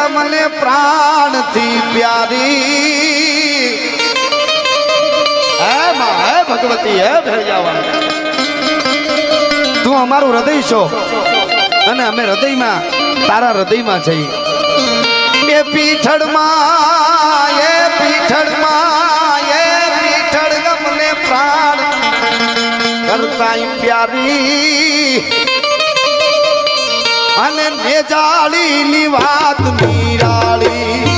મને પ્રાણ થી પ્યારી હે માં હે ભગવતી હે ભેજાવાળી તું અમારું હૃદય છો અને અમે હૃદયમાં તારા હૃદયમાં જઈ એ પીઠળમાં એ પીઠળ ગમને પ્રાણ કરતા પ્યારી અને નેજાળી ની વાત નિરાળી